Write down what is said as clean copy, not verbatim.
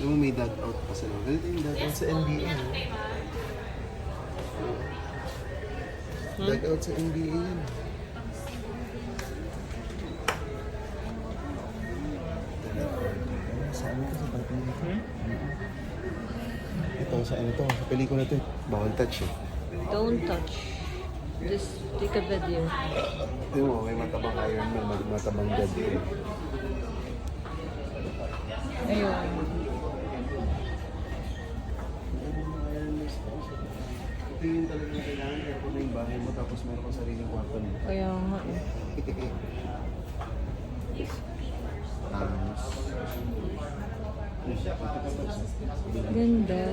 Yung may dugout pa sila. Ganito yung dugout sa NBA. Dugout sa NBA yan. Saan ito sa batang dito? Ito, sa ano to? Sa pelikula to. Bawal touch eh. Don't touch. Just take a video. Ito mo, may matabang Iron Man, may matabang God eh. Ayun. Ito yung talagang kailangan, kaya kung na yung bahay mo tapos meron kang sariling kwarto mo. Kaya nga eh. Ganda.